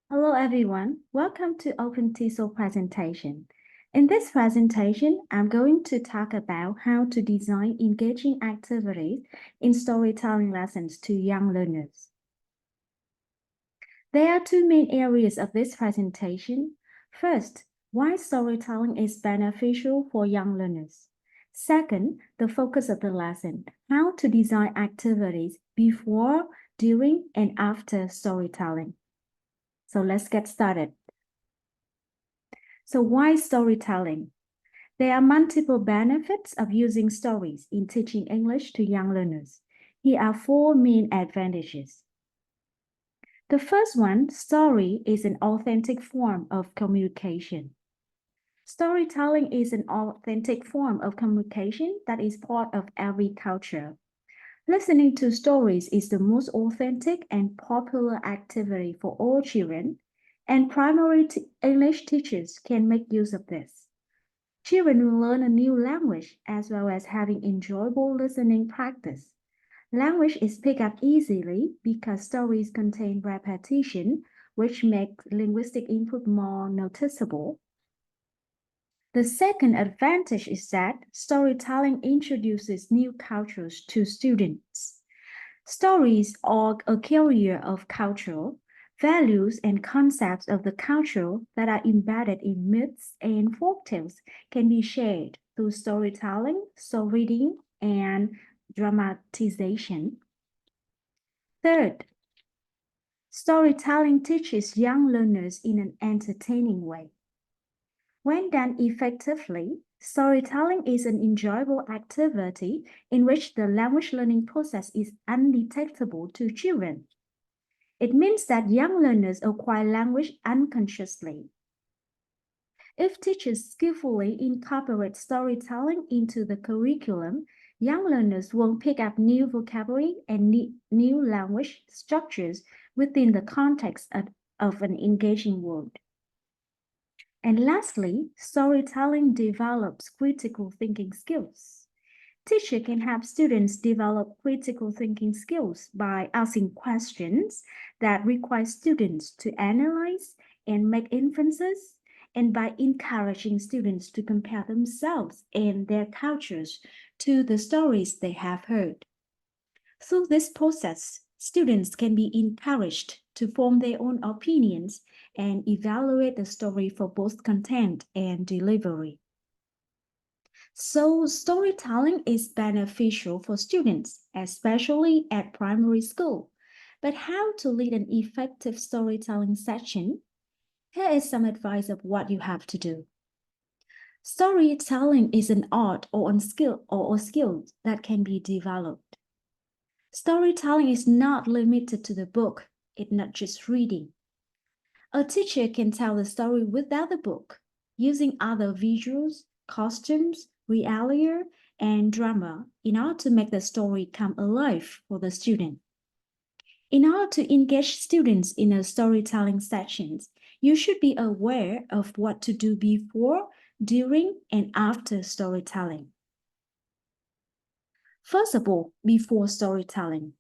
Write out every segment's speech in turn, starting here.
Hello everyone, welcome to OpenTESOL presentation. In this presentation, I'm going to talk about how to design engaging activities in storytelling lessons to young learners. There are two main areas of this presentation. First, why storytelling is beneficial for young learners. Second, the focus of the lesson, how to design activities before, during, and after storytelling. So let's get started. So why storytelling? There are multiple benefits of using stories in teaching English to young learners. Here are four main advantages. The first one, story is an authentic form of communication. Storytelling is an authentic form of communication that is part of every culture. Listening to stories is the most authentic and popular activity for all children, and primary English teachers can make use of this. Children will learn a new language as well as having enjoyable listening practice. Language is picked up easily because stories contain repetition, which makes linguistic input more noticeable. The second advantage is that storytelling introduces new cultures to students. Stories are a carrier of cultural values and concepts of the culture that are embedded in myths and folktales can be shared through storytelling, story reading, and dramatization. Third, storytelling teaches young learners in an entertaining way. When done effectively, storytelling is an enjoyable activity in which the language learning process is undetectable to children. It means that young learners acquire language unconsciously. If teachers skillfully incorporate storytelling into the curriculum, young learners will pick up new vocabulary and new language structures within the context of an engaging world. And lastly, storytelling develops critical thinking skills. Teacher can help students develop critical thinking skills by asking questions that require students to analyze and make inferences, and by encouraging students to compare themselves and their cultures to the stories they have heard. Through this process, students can be encouraged to form their own opinions and evaluate the story for both content and delivery. So storytelling is beneficial for students, especially at primary school. But how to lead an effective storytelling session? Here is some advice of what you have to do. Storytelling is an art or a skill that can be developed. Storytelling is not limited to the book, it's not just reading. A teacher can tell the story without the book, using other visuals, costumes, realia, and drama in order to make the story come alive for the student. In order to engage students in a storytelling sessions, you should be aware of what to do before, during, and after storytelling. First of all, before storytelling,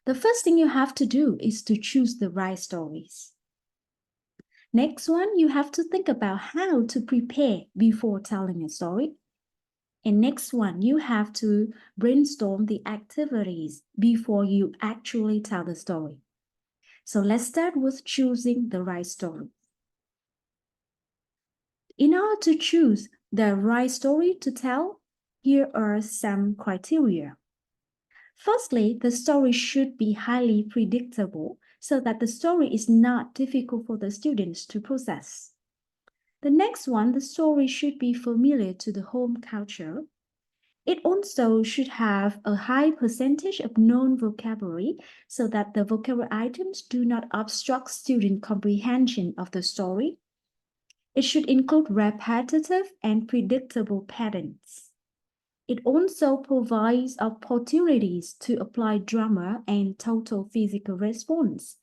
the first thing you have to do is to choose the right stories. Next one, you have to think about how to prepare before telling a story. And next one, you have to brainstorm the activities before you actually tell the story. So let's start with choosing the right story. In order to choose the right story to tell, here are some criteria. Firstly, the story should be highly predictable so that the story is not difficult for the students to process. The next one, the story should be familiar to the home culture. It also should have a high percentage of known vocabulary so that the vocabulary items do not obstruct student comprehension of the story. It should include repetitive and predictable patterns. It also provides opportunities to apply drama and total physical response.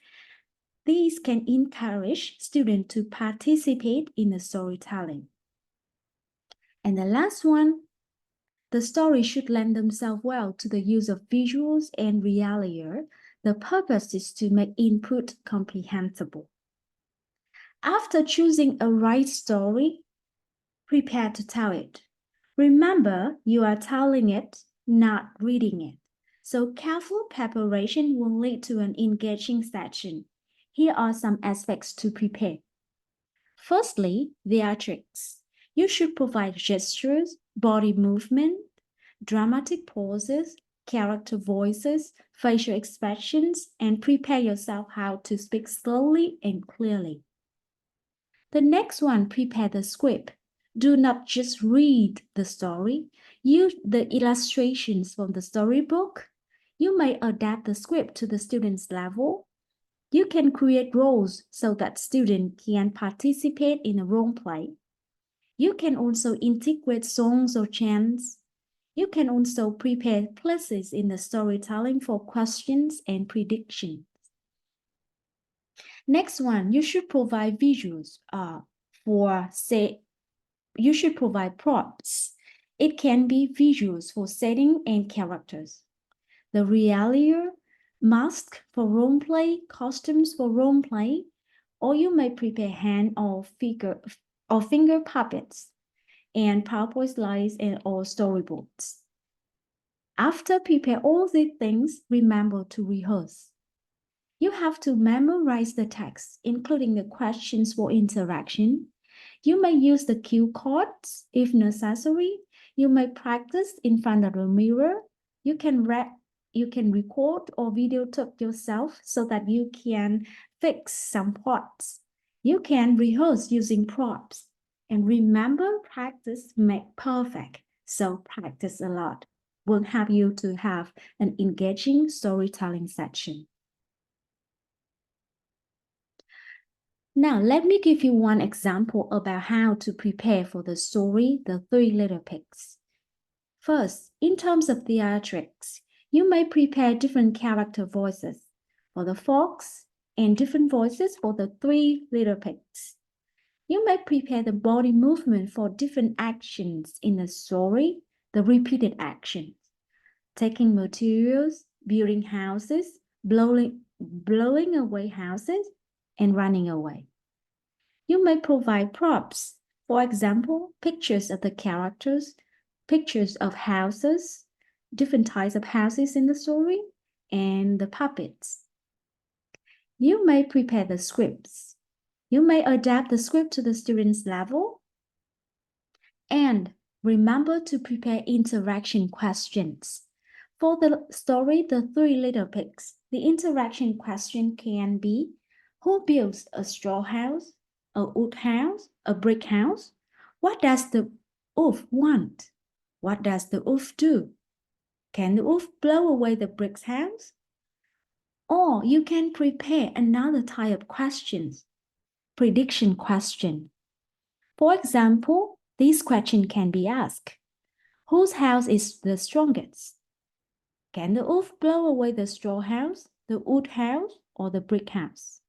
These can encourage students to participate in the storytelling. And the last one, the story should lend themselves well to the use of visuals and realia The purpose is to make input comprehensible. After choosing a right story, prepare to tell it. Remember, you are telling it, not reading it. So careful preparation will lead to an engaging session. Here are some aspects to prepare. Firstly, theatrics. You should provide gestures, body movement, dramatic pauses, character voices, facial expressions, and prepare yourself how to speak slowly and clearly. The next one, prepare the script. Do not just read the story. Use the illustrations from the storybook. You may adapt the script to the student's level. You can create roles so that students can participate in a role play. You can also integrate songs or chants. You can also prepare places in the storytelling for questions and predictions. Next one, you should provide visuals you should provide props. It can be visuals for setting and characters. The regalia, mask for role play, costumes for role play, or you may prepare hand or finger puppets and PowerPoint slides and or storyboards. After prepare all these things, remember to rehearse. You have to memorize the text, including the questions for interaction. You may use the cue cards if necessary. You may practice in front of the mirror. You can record or video tape yourself so that you can fix some parts. You can rehearse using props. And remember, practice make perfect. So practice a lot will help you to have an engaging storytelling session. Now, let me give you one example about how to prepare for the story, The Three Little Pigs. First, in terms of theatrics, you may prepare different character voices for the fox and different voices for the three little pigs. You may prepare the body movement for different actions in the story, the repeated actions, taking materials, building houses, blowing away houses, and running away. You may provide props, for example, pictures of the characters, pictures of houses, different types of houses in the story, and the puppets. You may prepare the scripts. You may adapt the script to the student's level. And remember to prepare interaction questions. For the story, The Three Little Pigs, the interaction question can be, who builds a straw house, a wood house, a brick house? What does the wolf want? What does the wolf do? Can the wolf blow away the brick house? Or you can prepare another type of questions, prediction question. For example, this question can be asked, whose house is the strongest? Can the wolf blow away the straw house, the wood house, or the brick house?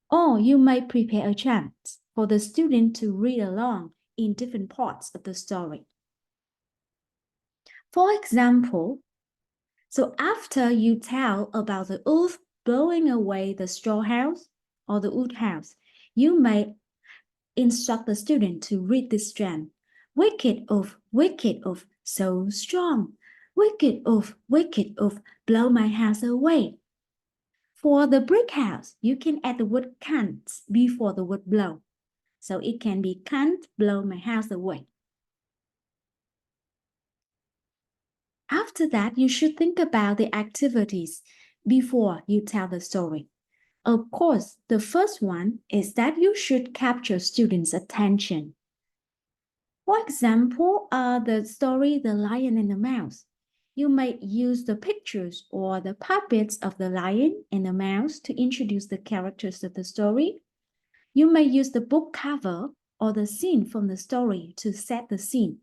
Or you may prepare a chant for the student to read along in different parts of the story. For example, so after you tell about the wolf blowing away the straw house or the wood house, you may instruct the student to read this chant. Wicked wolf, so strong. Wicked wolf, blow my house away. For the brick house, you can add the word can't before the word blow. So it can be can't blow my house away. After that, you should think about the activities before you tell the story. Of course, the first one is that you should capture students' attention. For example, the story The Lion and the Mouse. You may use the pictures or the puppets of the lion and the mouse to introduce the characters of the story. You may use the book cover or the scene from the story to set the scene.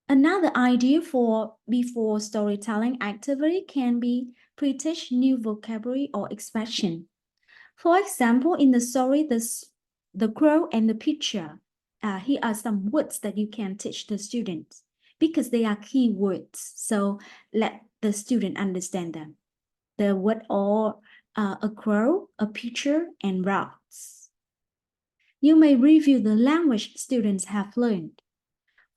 Another idea for before storytelling activity can be pre-teach new vocabulary or expression. For example, in the story, the crow and the pitcher, here are some words that you can teach the students. because they are key words. So let the student understand them. The word are a crow, a picture, and routes. You may review the language students have learned.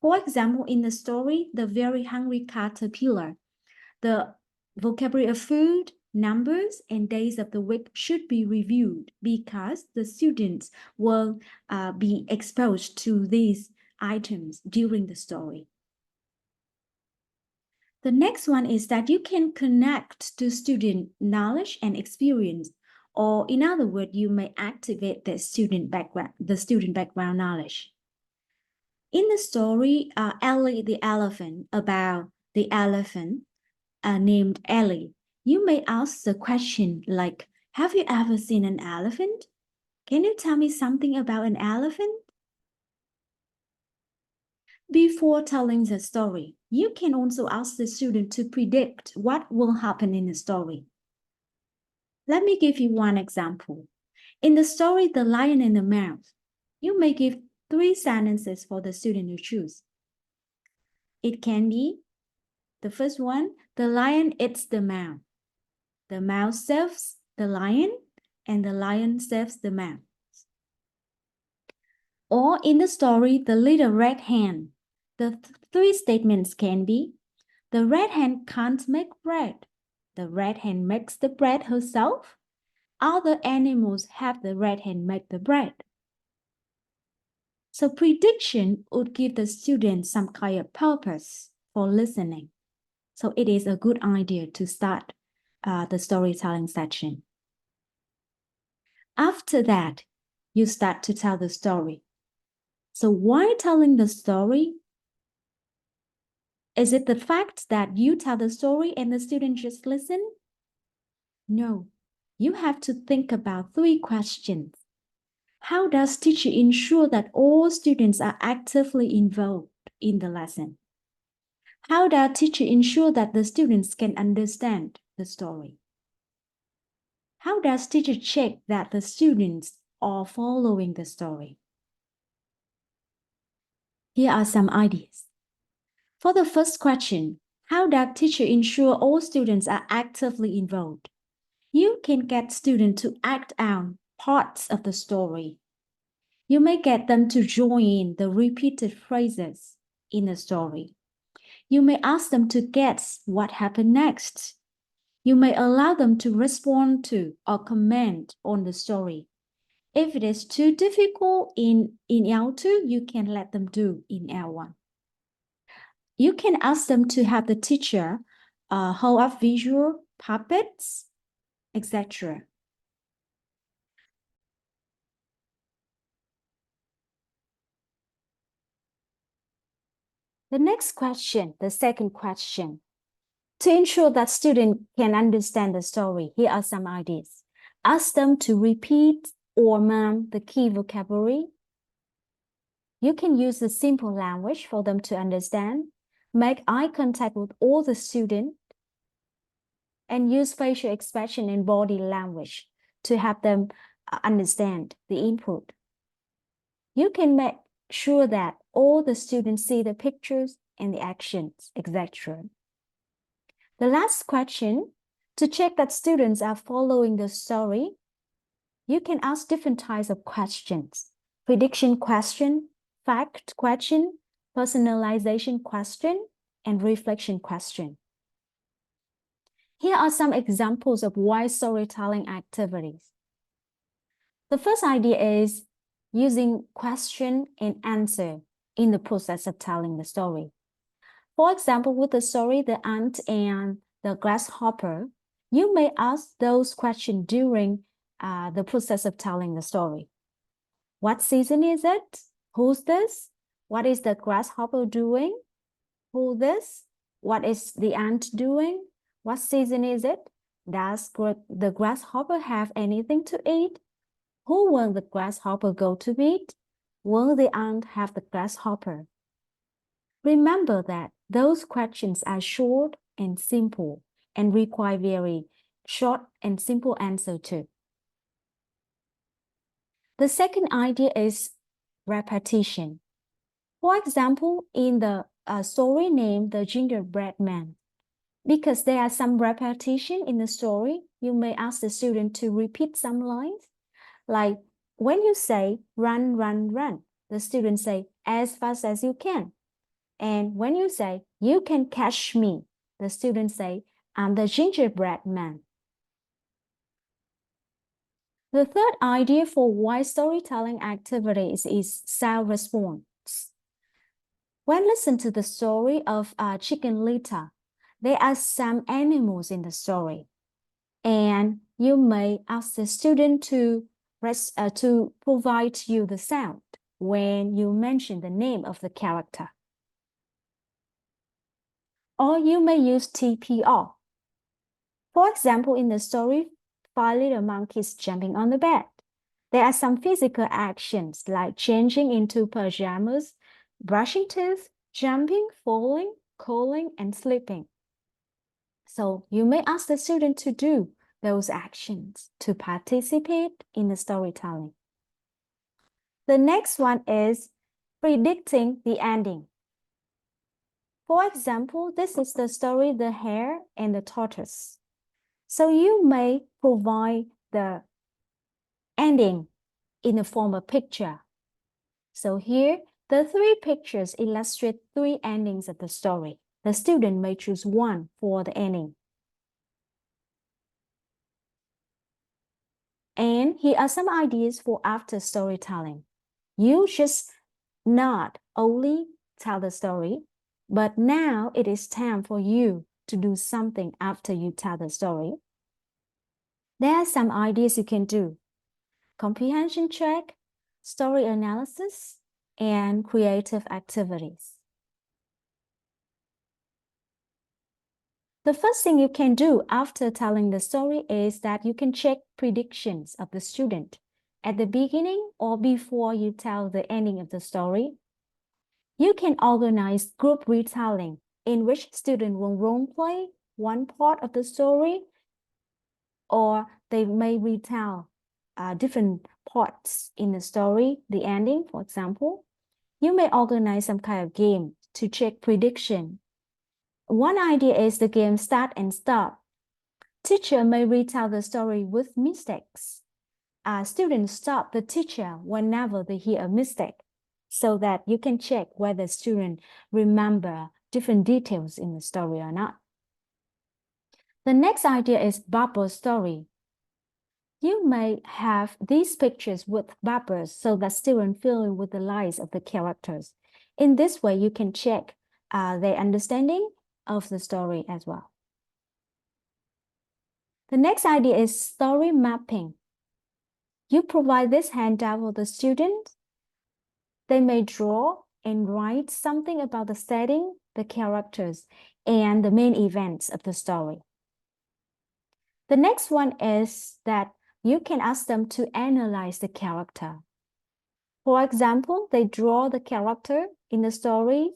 For example, in the story, The Very Hungry Caterpillar, the vocabulary of food, numbers, and days of the week should be reviewed because the students will be exposed to these items during the story. The next one is that you can connect to student knowledge and experience, or in other words, you may activate the student background knowledge. In the story, Ellie the elephant, about the elephant named Ellie, you may ask the question like, have you ever seen an elephant? Can you tell me something about an elephant? Before telling the story, you can also ask the student to predict what will happen in the story. Let me give you one example. In the story, The Lion and the Mouse, you may give 3 sentences for the student to choose. It can be, the first one, the lion eats the mouse. The mouse saves the lion, and the lion saves the mouse. Or in the story, The Little Red Hen, the 3 statements can be, the red hen can't make bread. The red hen makes the bread herself. Other animals help the red hen make the bread. So prediction would give the student some kind of purpose for listening. So it is a good idea to start the storytelling section. After that, you start to tell the story. So why telling the story? Is it the fact that you tell the story and the student just listen? No, you have to think about 3 questions. How does teacher ensure that all students are actively involved in the lesson? How does teacher ensure that the students can understand the story? How does teacher check that the students are following the story? Here are some ideas. For the first question, how does teacher ensure all students are actively involved? You can get students to act out parts of the story. You may get them to join the repeated phrases in the story. You may ask them to guess what happened next. You may allow them to respond to or comment on the story. If it is too difficult in L2, you can let them do in L1. You can ask them to have the teacher hold up visual puppets, etc. The next question, the second question. To ensure that students can understand the story, here are some ideas. Ask them to repeat or mime the key vocabulary. You can use the simple language for them to understand. Make eye contact with all the students and use facial expression and body language to help them understand the input. You can make sure that all the students see the pictures and the actions, etc. The last question, to check that students are following the story, you can ask different types of questions. Prediction question, fact question, personalization question, and reflection question. Here are some examples of why storytelling activities. The first idea is using question and answer in the process of telling the story. For example, with the story, The Ant and the Grasshopper, you may ask those questions during the process of telling the story. What season is it? Who's this? What is the grasshopper doing? Who this? What is the ant doing? What season is it? Does the grasshopper have anything to eat? Who will the grasshopper go to meet? Will the ant have the grasshopper? Remember that those questions are short and simple and require very short and simple answer too. The second idea is repetition. For example, in the a story named The Gingerbread Man. Because there are some repetition in the story, you may ask the student to repeat some lines. Like when you say run, run, run, the student say as fast as you can. And when you say you can catch me, the student say I'm the gingerbread man. The third idea for why storytelling activities is sound response. When listen to the story of Chicken Little, there are some animals in the story, and you may ask the student to provide you the sound when you mention the name of the character. Or you may use TPR. For example, in the story, 5 little monkeys jumping on the bed. There are some physical actions like changing into pajamas, brushing teeth, jumping, falling, calling, and sleeping. So you may ask the student to do those actions to participate in the storytelling. The next one is predicting the ending. For example, this is the story The Hare and the Tortoise. So you may provide the ending in the form of picture. So here, the 3 pictures illustrate 3 endings of the story. The student may choose one for the ending. And here are some ideas for after storytelling. You just not only tell the story, but now it is time for you to do something after you tell the story. There are some ideas you can do: comprehension check, story analysis, and creative activities. The first thing you can do after telling the story is that you can check predictions of the student at the beginning or before you tell the ending of the story. You can organize group retelling in which students will role play one part of the story, or they may retell different parts in the story, the ending, for example. You may organize some kind of game to check prediction. One idea is the game start and stop. Teacher may retell the story with mistakes. Students stop the teacher whenever they hear a mistake, so that you can check whether students remember different details in the story or not. The next idea is bubble story. You may have these pictures with bubbles so that students fill in with the lines of the characters. In this way, you can check their understanding of the story as well. The next idea is story mapping. You provide this handout for the students. They may draw and write something about the setting, the characters, and the main events of the story. The next one is that you can ask them to analyze the character. For example, they draw the character in the story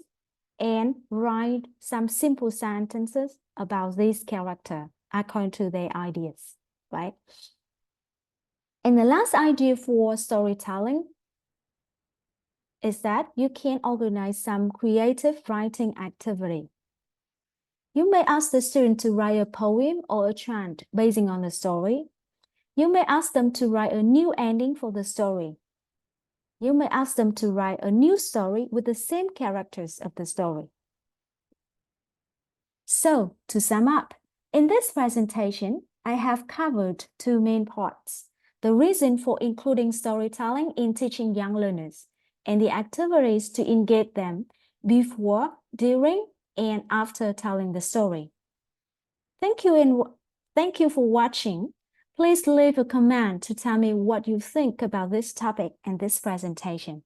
and write some simple sentences about this character according to their ideas, right? And the last idea for storytelling is that you can organize some creative writing activity. You may ask the student to write a poem or a chant based on the story. You may ask them to write a new ending for the story. You may ask them to write a new story with the same characters of the story. So, to sum up, in this presentation, I have covered 2 main parts: the reason for including storytelling in teaching young learners, and the activities to engage them before, during, and after telling the story. Thank you for watching. Please leave a comment to tell me what you think about this topic and this presentation.